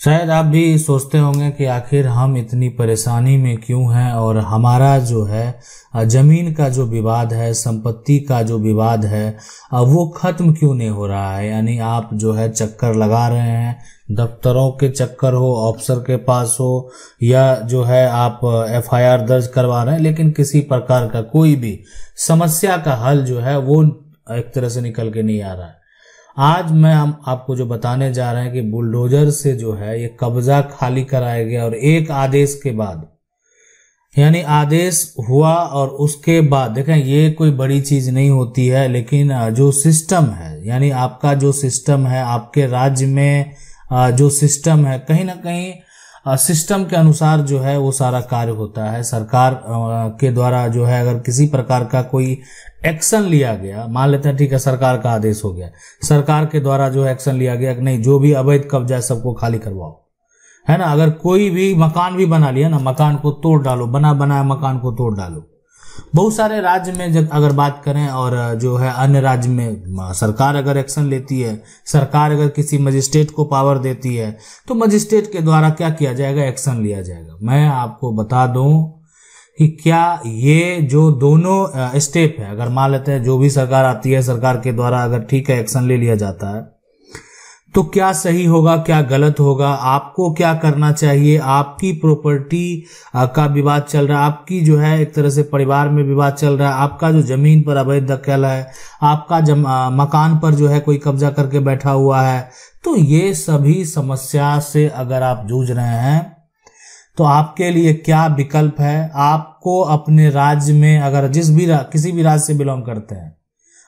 शायद आप भी सोचते होंगे कि आखिर हम इतनी परेशानी में क्यों हैं और हमारा जो है जमीन का जो विवाद है, संपत्ति का जो विवाद है, वो खत्म क्यों नहीं हो रहा है। यानी आप जो है चक्कर लगा रहे हैं, दफ्तरों के चक्कर हो, अफसर के पास हो, या जो है आप FIR दर्ज करवा रहे हैं, लेकिन किसी प्रकार का कोई भी समस्या का हल जो है वो एक तरह से निकल के नहीं आ रहा है। आज हम आपको जो बताने जा रहे हैं कि बुलडोजर से जो है ये कब्जा खाली कराया गया, और एक आदेश के बाद, यानी आदेश हुआ और उसके बाद देखें, ये कोई बड़ी चीज नहीं होती है, लेकिन जो सिस्टम है, यानी आपका जो सिस्टम है, आपके राज्य में जो सिस्टम है, कहीं ना कहीं सिस्टम के अनुसार जो है वो सारा कार्य होता है। सरकार के द्वारा जो है अगर किसी प्रकार का कोई एक्शन लिया गया, मान लेते हैं ठीक है सरकार का आदेश हो गया, सरकार के द्वारा जो एक्शन लिया गया कि नहीं, जो भी अवैध कब्जा है सबको खाली करवाओ, है ना। अगर कोई भी मकान भी बना लिया ना, मकान को तोड़ डालो, बना बनाया मकान को तोड़ डालो। बहुत सारे राज्य में जब अगर बात करें, और जो है अन्य राज्य में सरकार अगर एक्शन लेती है, सरकार अगर किसी मजिस्ट्रेट को पावर देती है, तो मजिस्ट्रेट के द्वारा क्या किया जाएगा, एक्शन लिया जाएगा। मैं आपको बता दूं कि क्या ये जो दोनों स्टेप है, अगर मान लेते हैं जो भी सरकार आती है, सरकार के द्वारा अगर ठीक है एक्शन ले लिया जाता है, तो क्या सही होगा, क्या गलत होगा, आपको क्या करना चाहिए। आपकी प्रॉपर्टी का विवाद चल रहा है, आपकी जो है एक तरह से परिवार में विवाद चल रहा है, आपका जो जमीन पर अवैध दखल है, आपका मकान पर जो है कोई कब्जा करके बैठा हुआ है, तो ये सभी समस्या से अगर आप जूझ रहे हैं तो आपके लिए क्या विकल्प है। आपको अपने राज्य में, अगर किसी भी राज्य से बिलोंग करते हैं,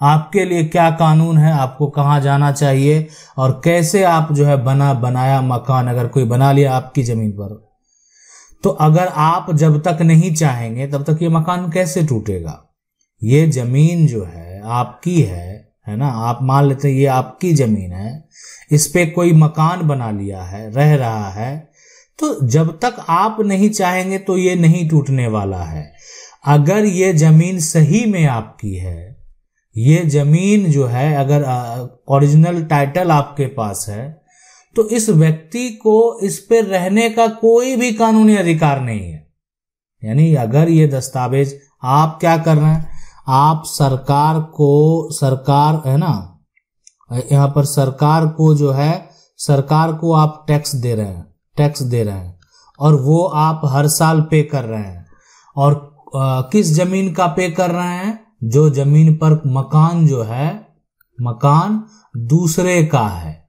आपके लिए क्या कानून है, आपको कहाँ जाना चाहिए, और कैसे आप जो है बनाया मकान अगर कोई बना लिया आपकी जमीन पर, तो अगर आप जब तक नहीं चाहेंगे तब तक ये मकान कैसे टूटेगा। ये जमीन जो है आपकी है ना, आप मान लेते हैं ये आपकी जमीन है, इस पे कोई मकान बना लिया है, रह रहा है, तो जब तक आप नहीं चाहेंगे तो ये नहीं टूटने वाला है। अगर ये जमीन सही में आपकी है, ये जमीन जो है अगर ओरिजिनल टाइटल आपके पास है, तो इस व्यक्ति को इस पे रहने का कोई भी कानूनी अधिकार नहीं है। यानी अगर ये दस्तावेज, आप क्या कर रहे हैं, आप सरकार है ना, यहाँ पर सरकार को जो है, सरकार को आप टैक्स दे रहे हैं, और वो आप हर साल पे कर रहे हैं। और किस जमीन का पे कर रहे हैं, जो जमीन पर मकान जो है, मकान दूसरे का है,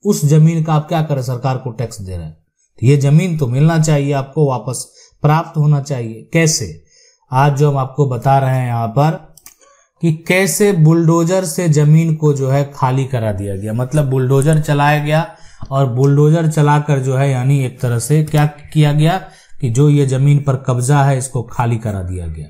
उस जमीन का आप क्या करें, सरकार को टैक्स दे रहे हैं। ये जमीन तो मिलना चाहिए, आपको वापस प्राप्त होना चाहिए। कैसे, आज जो हम आपको बता रहे हैं यहाँ पर कि कैसे बुलडोजर से जमीन को जो है खाली करा दिया गया। मतलब बुलडोजर चलाया गया, और बुलडोजर चलाकर जो है यानी एक तरह से क्या किया गया कि जो ये जमीन पर कब्जा है इसको खाली करा दिया गया।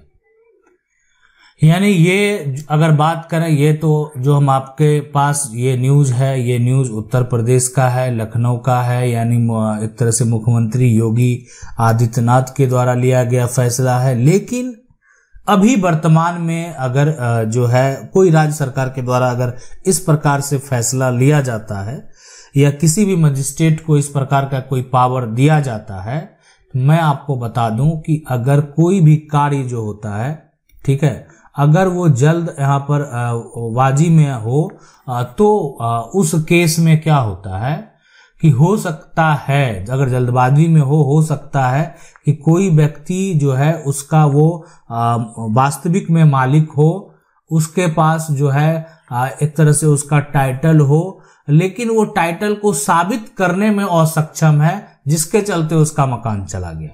यानी ये अगर बात करें, ये तो जो हम आपके पास ये न्यूज है, ये न्यूज उत्तर प्रदेश का है, लखनऊ का है, यानी एक तरह से मुख्यमंत्री योगी आदित्यनाथ के द्वारा लिया गया फैसला है। लेकिन अभी वर्तमान में अगर जो है कोई राज्य सरकार के द्वारा अगर इस प्रकार से फैसला लिया जाता है, या किसी भी मजिस्ट्रेट को इस प्रकार का कोई पावर दिया जाता है, मैं आपको बता दूं कि अगर कोई भी कार्य जो होता है, ठीक है, अगर वो जल्द यहाँ पर बाजी में हो, तो उस केस में क्या होता है कि हो सकता है, अगर जल्दबाजी में हो सकता है कि कोई व्यक्ति जो है उसका वो वास्तविक में मालिक हो, उसके पास जो है एक तरह से उसका टाइटल हो, लेकिन वो टाइटल को साबित करने में असक्षम है, जिसके चलते उसका मकान चला गया।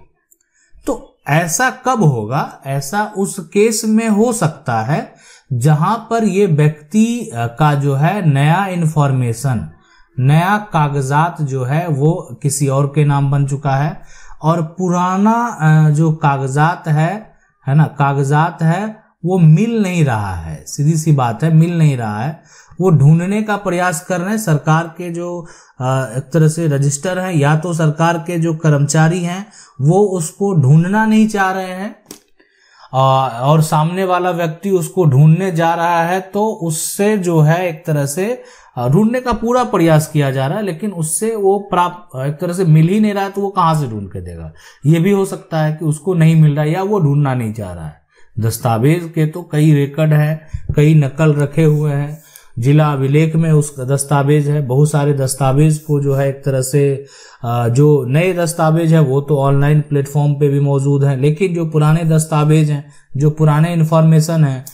तो ऐसा कब होगा, ऐसा उस केस में हो सकता है जहां पर ये व्यक्ति का जो है नया इंफॉर्मेशन, नया कागजात जो है वो किसी और के नाम बन चुका है, और पुराना जो कागजात है ना, कागजात है वो मिल नहीं रहा है। सीधी सी बात है, मिल नहीं रहा है। वो ढूंढने का प्रयास कर रहे हैं। सरकार के जो एक तरह से रजिस्टर हैं, या तो सरकार के जो कर्मचारी हैं वो उसको ढूंढना नहीं चाह रहे हैं, और सामने वाला व्यक्ति उसको ढूंढने जा रहा है, तो उससे जो है एक तरह से ढूंढने का पूरा प्रयास किया जा रहा है, लेकिन उससे वो प्राप्त एक तरह से मिल ही नहीं रहा है, तो वो कहाँ से ढूंढ के देगा। ये भी हो सकता है कि उसको नहीं मिल रहा है या वो ढूंढना नहीं चाह रहा है। दस्तावेज के तो कई रिकॉर्ड है, कई नकल रखे हुए हैं, जिला अभिलेख में उसका दस्तावेज है। बहुत सारे दस्तावेज को जो है एक तरह से जो नए दस्तावेज है वो तो ऑनलाइन प्लेटफॉर्म पे भी मौजूद है, लेकिन जो पुराने दस्तावेज हैं, जो पुराने इंफॉर्मेशन है,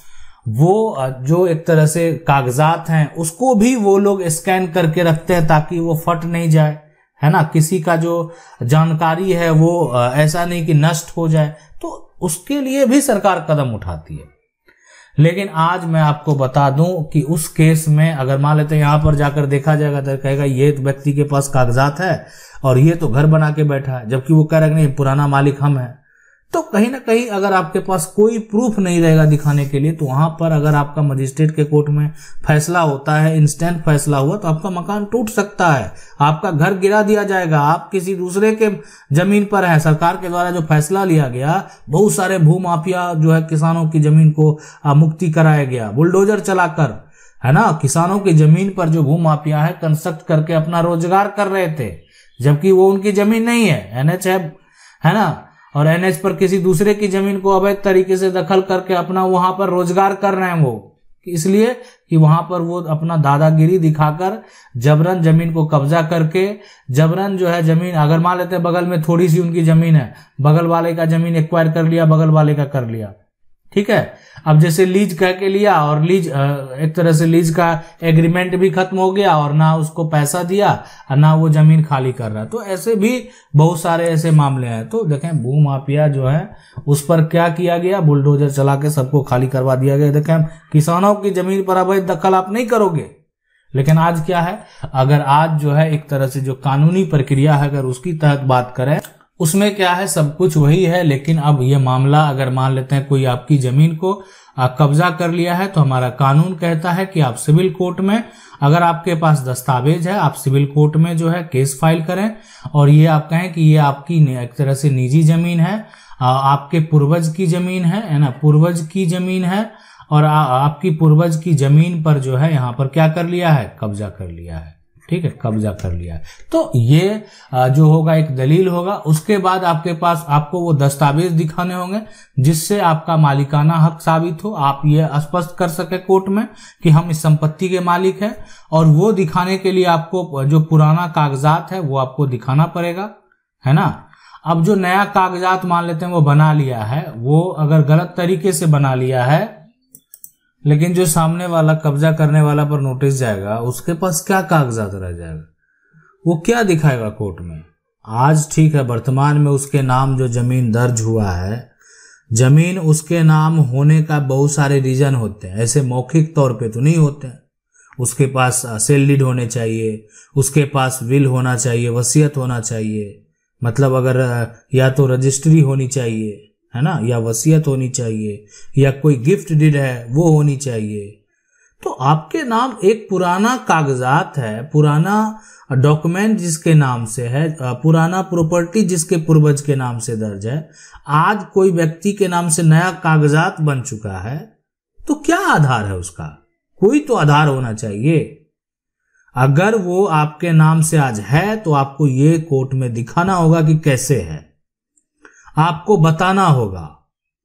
वो जो एक तरह से कागजात हैं, उसको भी वो लोग स्कैन करके रखते हैं ताकि वो फट नहीं जाए, है ना। किसी का जो जानकारी है वो ऐसा नहीं कि नष्ट हो जाए, तो उसके लिए भी सरकार कदम उठाती है। लेकिन आज मैं आपको बता दूं कि उस केस में अगर मान लेते हैं यहां पर जाकर देखा जाएगा तो कहेगा ये व्यक्ति के पास कागजात है और ये तो घर बना के बैठा है, जबकि वो कह रहा है नहीं पुराना मालिक हम है। तो कहीं ना कहीं अगर आपके पास कोई प्रूफ नहीं रहेगा दिखाने के लिए, तो वहां पर अगर आपका मजिस्ट्रेट के कोर्ट में फैसला होता है, इंस्टेंट फैसला हुआ, तो आपका मकान टूट सकता है, आपका घर गिरा दिया जाएगा, आप किसी दूसरे के जमीन पर है। सरकार के द्वारा जो फैसला लिया गया, बहुत सारे भूमाफिया जो है किसानों की जमीन को मुक्ति कराया गया बुलडोजर चलाकर, है ना। किसानों की जमीन पर जो भूमाफिया है कंस्ट्रक्ट करके अपना रोजगार कर रहे थे, जबकि वो उनकी जमीन नहीं है, एनएच है ना, और एनएच पर किसी दूसरे की जमीन को अवैध तरीके से दखल करके अपना वहां पर रोजगार कर रहे हैं वो, इसलिए कि वहां पर वो अपना दादागिरी दिखाकर जबरन जमीन को कब्जा करके, जबरन जो है जमीन, अगर मान लेते हैं बगल में थोड़ी सी उनकी जमीन है, बगल वाले का जमीन एक्वायर कर लिया, बगल वाले का कर लिया, ठीक है। अब जैसे लीज कह के लिया और लीज एक तरह से लीज का एग्रीमेंट भी खत्म हो गया और ना उसको पैसा दिया और ना वो जमीन खाली कर रहा है। तो ऐसे भी बहुत सारे ऐसे मामले हैं। तो देखें भूमाफिया जो है उस पर क्या किया गया, बुलडोजर चला के सबको खाली करवा दिया गया। देखें किसानों की जमीन पर अवैध दखल आप नहीं करोगे, लेकिन आज क्या है, अगर आज जो है एक तरह से जो कानूनी प्रक्रिया है अगर उसकी तहत बात करें, उसमें क्या है सब कुछ वही है। लेकिन अब ये मामला अगर मान लेते हैं कोई आपकी जमीन को कब्जा कर लिया है, तो हमारा कानून कहता है कि आप सिविल कोर्ट में, अगर आपके पास दस्तावेज है, आप सिविल कोर्ट में जो है केस फाइल करें और ये आप कहें कि ये आपकी एक तरह से निजी जमीन है, आपके पूर्वज की जमीन है ना, पूर्वज की जमीन है, और आपकी पूर्वज की जमीन पर जो है यहाँ पर क्या कर लिया है, कब्जा कर लिया है, ठीक है, कब्जा कर लिया है। तो ये जो होगा एक दलील होगा। उसके बाद आपके पास आपको वो दस्तावेज दिखाने होंगे जिससे आपका मालिकाना हक साबित हो, आप ये स्पष्ट कर सके कोर्ट में कि हम इस संपत्ति के मालिक हैं। और वो दिखाने के लिए आपको जो पुराना कागजात है वो आपको दिखाना पड़ेगा, है ना। अब जो नया कागजात मान लेते हैं वो बना लिया है, वो अगर गलत तरीके से बना लिया है, लेकिन जो सामने वाला कब्जा करने वाला पर नोटिस जाएगा, उसके पास क्या कागजात रह जाएगा, वो क्या दिखाएगा कोर्ट में। आज ठीक है, वर्तमान में उसके नाम जो जमीन दर्ज हुआ है, जमीन उसके नाम होने का बहुत सारे रीजन होते हैं, ऐसे मौखिक तौर पे तो नहीं होते हैं। उसके पास सेल डीड होने चाहिए, उसके पास विल होना चाहिए, वसीयत होना चाहिए, मतलब अगर या तो रजिस्ट्री होनी चाहिए, है ना, या वसीयत होनी चाहिए, या कोई गिफ्ट डीड है वो होनी चाहिए। तो आपके नाम एक पुराना कागजात है, पुराना डॉक्यूमेंट जिसके नाम से है, पुराना प्रॉपर्टी जिसके पूर्वज के नाम से दर्ज है, आज कोई व्यक्ति के नाम से नया कागजात बन चुका है, तो क्या आधार है उसका, कोई तो आधार होना चाहिए। अगर वो आपके नाम से आज है तो आपको ये कोर्ट में दिखाना होगा कि कैसे है, आपको बताना होगा।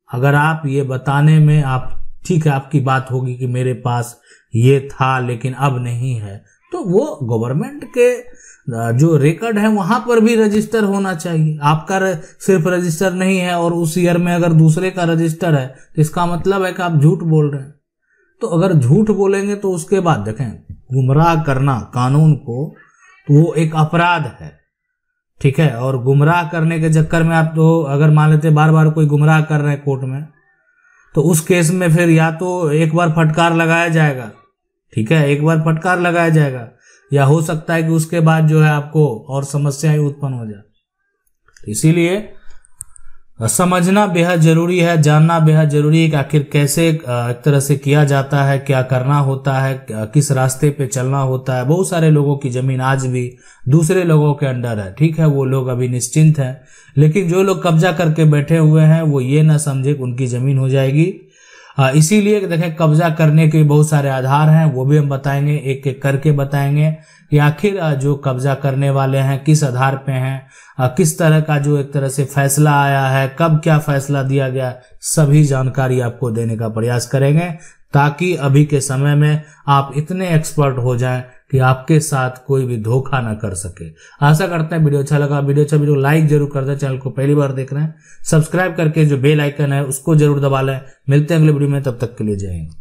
अगर आप ये बताने में आप ठीक है, आपकी बात होगी कि मेरे पास ये था लेकिन अब नहीं है, तो वो गवर्नमेंट के जो रिकॉर्ड है वहां पर भी रजिस्टर होना चाहिए। आपका सिर्फ रजिस्टर नहीं है और उस ईयर में अगर दूसरे का रजिस्टर है तो इसका मतलब है कि आप झूठ बोल रहे हैं। तो अगर झूठ बोलेंगे तो उसके बाद देखें, गुमराह करना कानून को, तो वो एक अपराध है, ठीक है। और गुमराह करने के चक्कर में आप तो अगर मान लेते बार बार कोई गुमराह कर रहे हैं कोर्ट में, तो उस केस में फिर या तो एक बार फटकार लगाया जाएगा, ठीक है, एक बार फटकार लगाया जाएगा, या हो सकता है कि उसके बाद जो है आपको और समस्याएं उत्पन्न हो जाए। तो इसीलिए समझना बेहद जरूरी है, जानना बेहद जरूरी है कि आखिर कैसे एक तरह से किया जाता है, क्या करना होता है, किस रास्ते पे चलना होता है। बहुत सारे लोगों की जमीन आज भी दूसरे लोगों के अंडर है, ठीक है, वो लोग अभी निश्चिंत हैं, लेकिन जो लोग कब्जा करके बैठे हुए हैं वो ये ना समझे कि उनकी जमीन हो जाएगी। इसीलिए देखें कब्जा करने के बहुत सारे आधार हैं, वो भी हम बताएंगे, एक एक करके बताएंगे कि आखिर जो कब्जा करने वाले हैं किस आधार पे हैं, किस तरह का जो एक तरह से फैसला आया है, कब क्या फैसला दिया गया, सभी जानकारी आपको देने का प्रयास करेंगे ताकि अभी के समय में आप इतने एक्सपर्ट हो जाएं कि आपके साथ कोई भी धोखा ना कर सके। आशा करते हैं वीडियो अच्छा लगा। वीडियो लाइक जरूर कर दें। चैनल को पहली बार देख रहे हैं सब्सक्राइब करके जो बेल आइकन है उसको जरूर दबा लें। मिलते हैं अगले वीडियो में, तब तक के लिए जय हिंद।